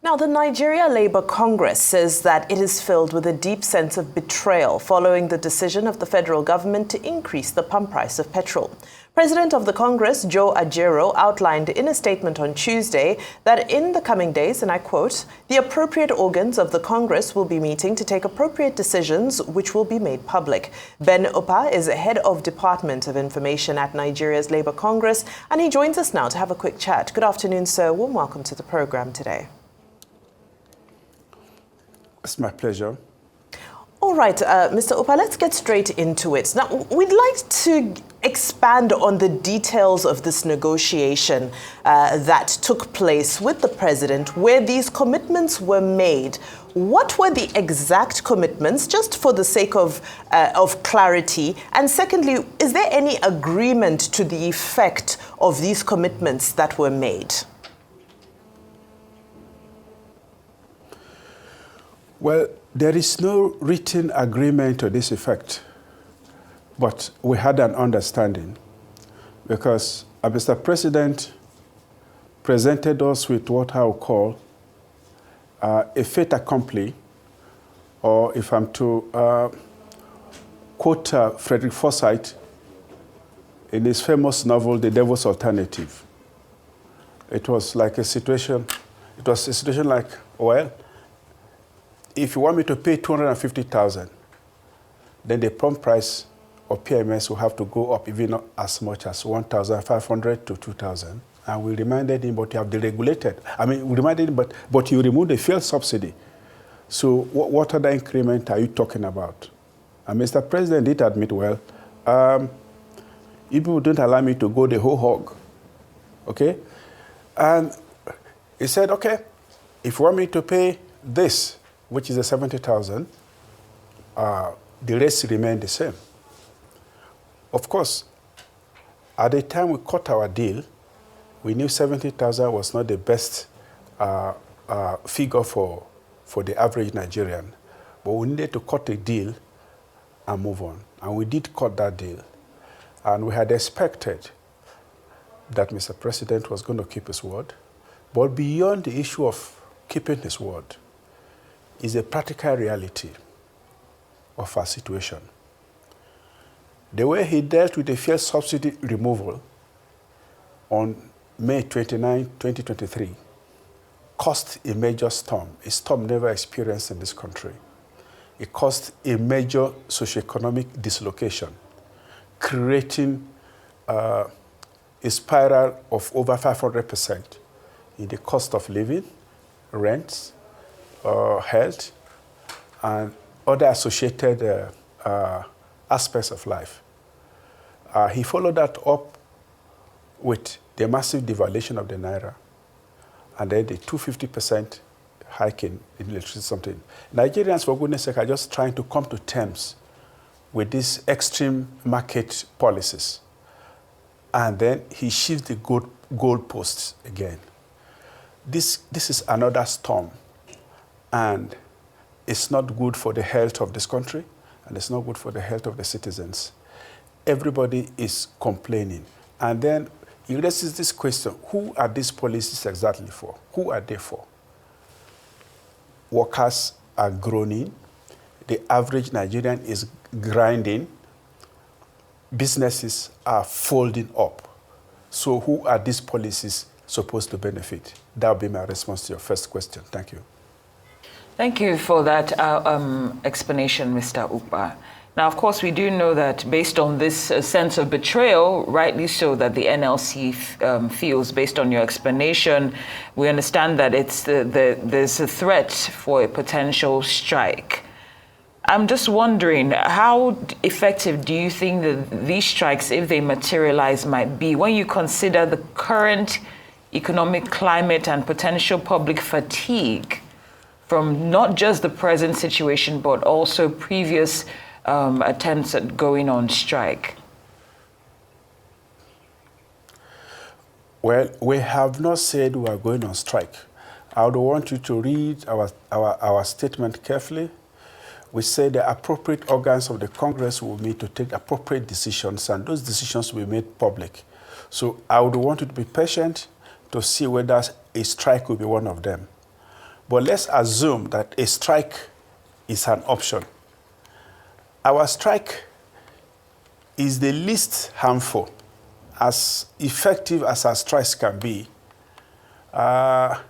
Now, the Nigeria Labour Congress says that it is filled with a deep sense of betrayal following the decision of the federal government to increase the pump price of petrol. President of the Congress, Joe Ajero, outlined in a statement on Tuesday that in the coming days, and I quote, "the appropriate organs of the Congress will be meeting to take appropriate decisions which will be made public." Ben Upah is head of Department of Information at Nigeria's Labour Congress, and he joins us now to have a quick chat. Good afternoon, sir. Warm welcome to the program today. It's my pleasure. All right, Mr. Upah, let's get straight into it. Now, we'd like to expand on the details of this negotiation that took place with the president, where these commitments were made. What were the exact commitments, just for the sake of clarity? And secondly, is there any agreement to the effect of these commitments that were made? Well, there is no written agreement to this effect, but we had an understanding because Mr. President presented us with what I would call a fait accompli, or if I'm to quote Frederick Forsyth in his famous novel, The Devil's Alternative. It was like a situation like, well, if you want me to pay 250,000, then the pump price of PMS will have to go up even as much as 1,500 to 2,000. And we reminded him, but you have deregulated. We reminded him, but you removed the fuel subsidy. So what other increment are you talking about? And Mr. President did admit, well, if you don't allow me to go the whole hog, okay? And he said, okay, if you want me to pay this, which is the 70,000, the rest remain the same. Of course, at the time we cut our deal, we knew 70,000 was not the best figure for the average Nigerian, but we needed to cut a deal and move on. And we did cut that deal. And we had expected that Mr. President was going to keep his word. But beyond the issue of keeping his word, is a practical reality of our situation. The way he dealt with the fuel subsidy removal on May 29, 2023, caused a major storm, a storm never experienced in this country. It caused a major socioeconomic dislocation, creating a spiral of over 500% in the cost of living, rents, health, and other associated aspects of life. He followed that up with the massive devaluation of the naira, and then the 250% hike in electricity something. Nigerians, for goodness sake, are just trying to come to terms with these extreme market policies. And then he shifts the goalposts again. This is another storm. And it's not good for the health of this country, and it's not good for the health of the citizens. Everybody is complaining. And then he raises this question, who are these policies exactly for? Who are they for? Workers are groaning. The average Nigerian is grinding. Businesses are folding up. So who are these policies supposed to benefit? That will be my response to your first question. Thank you. Thank you for that explanation, Mr. Upah. Now, of course, we do know that based on this sense of betrayal, rightly so, that the NLC feels, based on your explanation, we understand that there's a threat for a potential strike. I'm just wondering, how effective do you think that these strikes, if they materialize, might be when you consider the current economic climate and potential public fatigue from not just the present situation, but also previous attempts at going on strike? Well, we have not said we are going on strike. I would want you to read our statement carefully. We say the appropriate organs of the Congress will meet to take appropriate decisions, and those decisions will be made public. So I would want you to be patient to see whether a strike will be one of them. But let's assume that a strike is an option. Our strike is the least harmful, as effective as our strikes can be. Our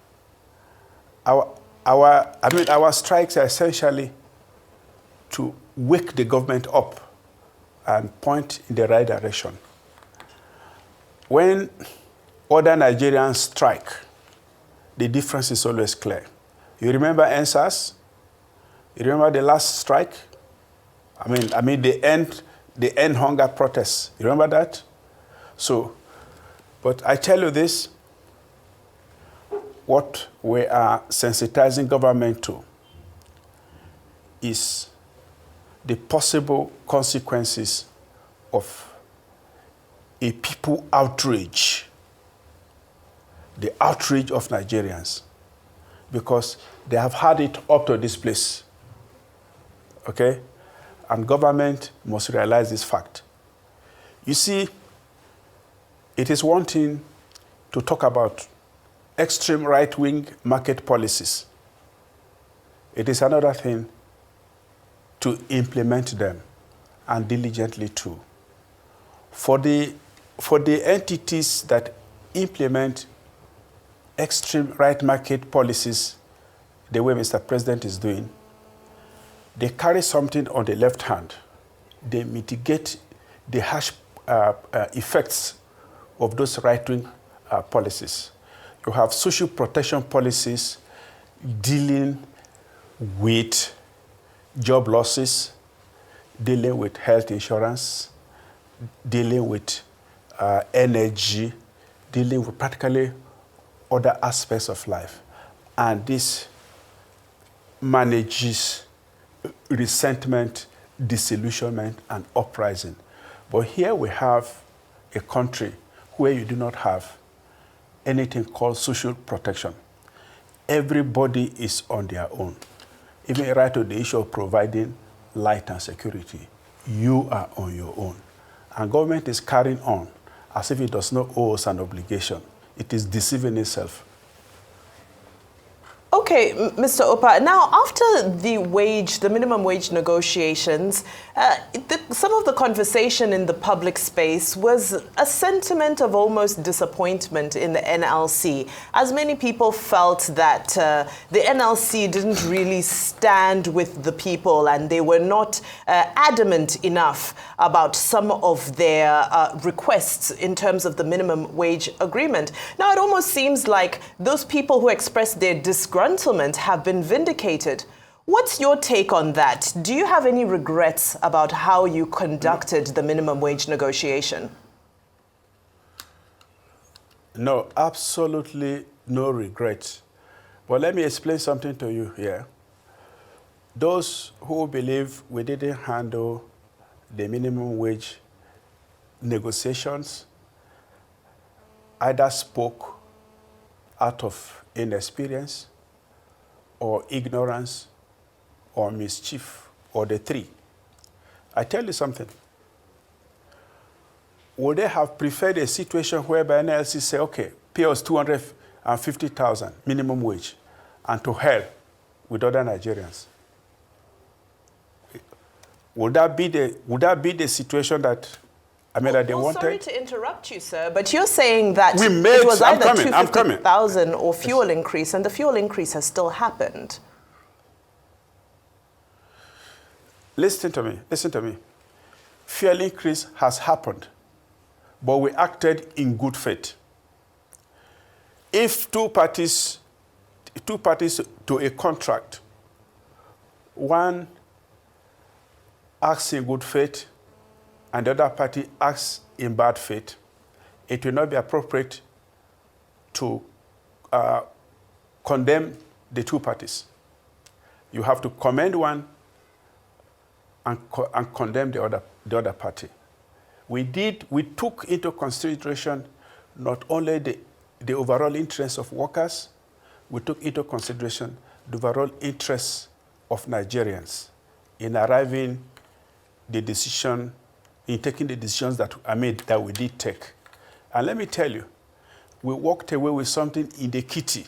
strikes are essentially to wake the government up and point in the right direction. When other Nigerians strike, the difference is always clear. You remember NSAS? You remember the last strike? I mean the end hunger protests. You remember that? So, but I tell you this, what we are sensitizing government to is the possible consequences of a people outrage, the outrage of Nigerians, because they have had it up to this place, okay? And government must realize this fact. You see, it is one thing to talk about extreme right-wing market policies. It is another thing to implement them, and diligently too. For the entities that implement extreme right market policies the way Mr. President is doing, they carry something on the left hand. They mitigate the harsh effects of those right-wing policies. You have social protection policies dealing with job losses, dealing with health insurance, dealing with energy, dealing with practically other aspects of life. And this manages resentment, disillusionment, and uprising. But here we have a country where you do not have anything called social protection. Everybody is on their own. Even right to the issue of providing light and security, you are on your own. And government is carrying on as if it does not owe us an obligation. It is deceiving itself. Okay, Mr. Upah, now after the minimum wage negotiations, some of the conversation in the public space was a sentiment of almost disappointment in the NLC, as many people felt that the NLC didn't really stand with the people and they were not adamant enough about some of their requests in terms of the minimum wage agreement. Now, it almost seems like those people who expressed their disgruntlement have been vindicated. What's your take on that? Do you have any regrets about how you conducted the minimum wage negotiation? No, absolutely no regrets. But let me explain something to you here. Those who believe we didn't handle the minimum wage negotiations either spoke out of inexperience or ignorance or mischief, or the three. I tell you something. Would they have preferred a situation whereby NLC say, okay, pay us 250,000 minimum wage, and to hell with other Nigerians? Would that be the situation that that they wanted? Sorry to interrupt you, sir, but you're saying that it was either 250,000 or fuel increase, and the fuel increase has still happened. Listen to me. Fuel increase has happened, but we acted in good faith. If two parties to a contract, one acts in good faith and the other party acts in bad faith, it will not be appropriate to condemn the two parties. You have to commend one and condemn the other party. We took into consideration not only the overall interests of workers, we took into consideration the overall interests of Nigerians in taking the decisions that we did take. And let me tell you, we walked away with something in the kitty.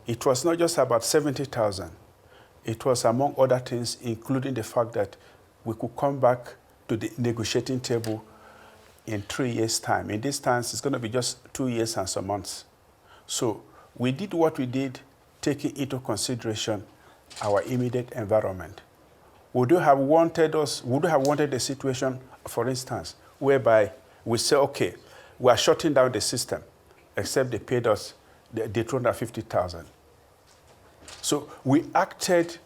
It was not just about 70,000. It was, among other things, including the fact that we could come back to the negotiating table in 3 years' time. In this time, it's going to be just 2 years and some months. So we did what we did, taking into consideration our immediate environment. Would you have wanted a situation, for instance, whereby we say, okay, we are shutting down the system, except they paid us the 250,000. So we acted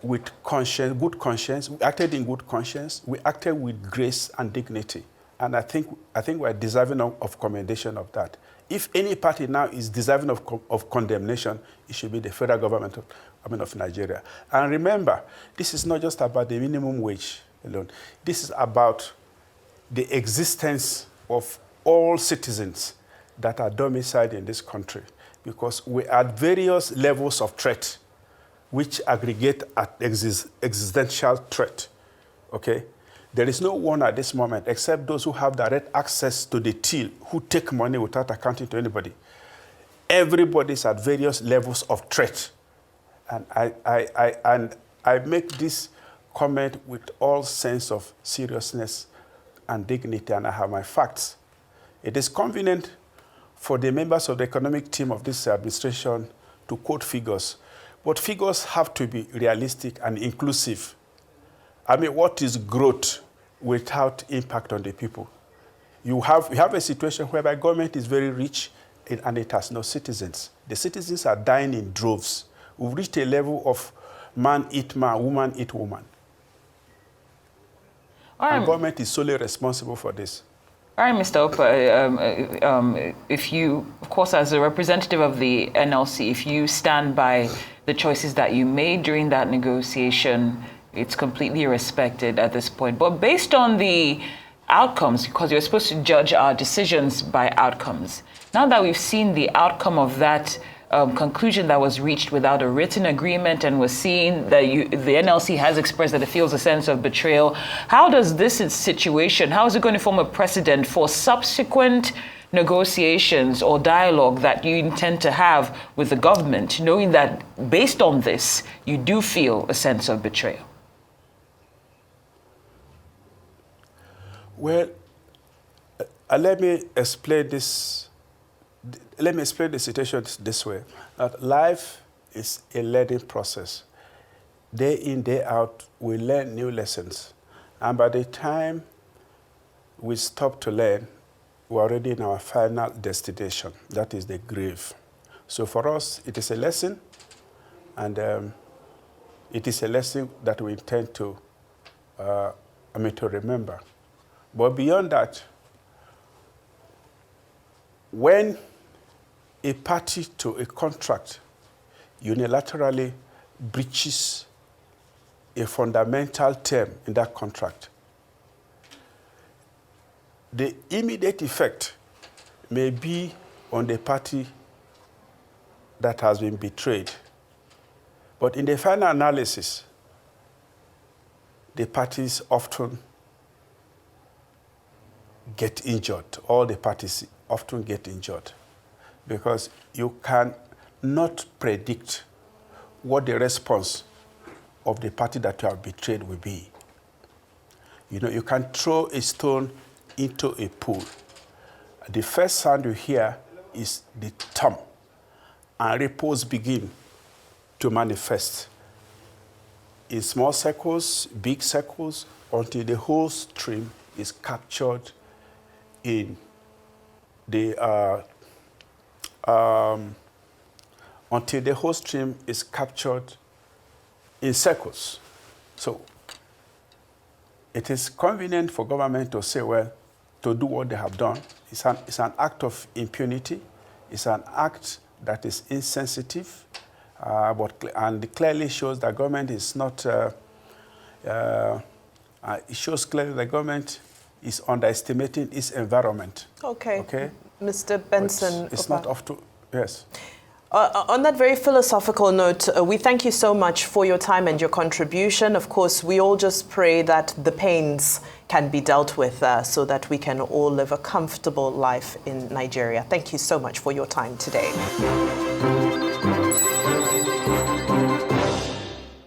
with conscience, good conscience. We acted in good conscience. We acted with grace and dignity. And I think we are deserving of commendation of that. If any party now is deserving of condemnation, it should be the federal government of Nigeria. And remember, this is not just about the minimum wage alone. This is about the existence of all citizens that are domiciled in this country, because we are at various levels of threat, which aggregate at existential threat, okay? There is no one at this moment except those who have direct access to the till, who take money without accounting to anybody. Everybody's at various levels of threat. And I make this comment with all sense of seriousness and dignity, and I have my facts. It is convenient for the members of the economic team of this administration to quote figures, but figures have to be realistic and inclusive. I mean, what is growth without impact on the people? You have a situation whereby government is very rich and it has no citizens. The citizens are dying in droves. We've reached a level of man eat man, woman eat woman. And government is solely responsible for this. All right, Mr. Upah, if you, of course, as a representative of the NLC, if you stand by the choices that you made during that negotiation, it's completely respected at this point. But based on the outcomes, because you're supposed to judge our decisions by outcomes, now that we've seen the outcome of that conclusion that was reached without a written agreement, and we're seeing that the NLC has expressed that it feels a sense of betrayal, how does this situation, how is it going to form a precedent for subsequent negotiations or dialogue that you intend to have with the government, knowing that based on this, you do feel a sense of betrayal? Well, let me explain this. Let me explain the situation this way. That life is a learning process. Day in, day out, we learn new lessons. And by the time we stop to learn, we're already in our final destination. That is the grave. So for us, it is a lesson, and it is a lesson that we intend to remember. But beyond that, when a party to a contract unilaterally breaches a fundamental term in that contract, the immediate effect may be on the party that has been betrayed. But in the final analysis, the parties often get injured. All the parties often get injured, because you can not predict what the response of the party that you have betrayed will be. You know, you can throw a stone into a pool. The first sound you hear is the thump, and ripples begin to manifest in small circles, big circles, until the whole stream is captured in the until the whole stream is captured in circles. So it is convenient for government to say, well, to do what they have done. It's an act of impunity. It's an act that is insensitive, and it clearly shows that government is not. It shows clearly that government is underestimating its environment. Okay. Mr. Benson. It's not off to, yes. On that very philosophical note, we thank you so much for your time and your contribution. Of course, we all just pray that the pains can be dealt with so that we can all live a comfortable life in Nigeria. Thank you so much for your time today.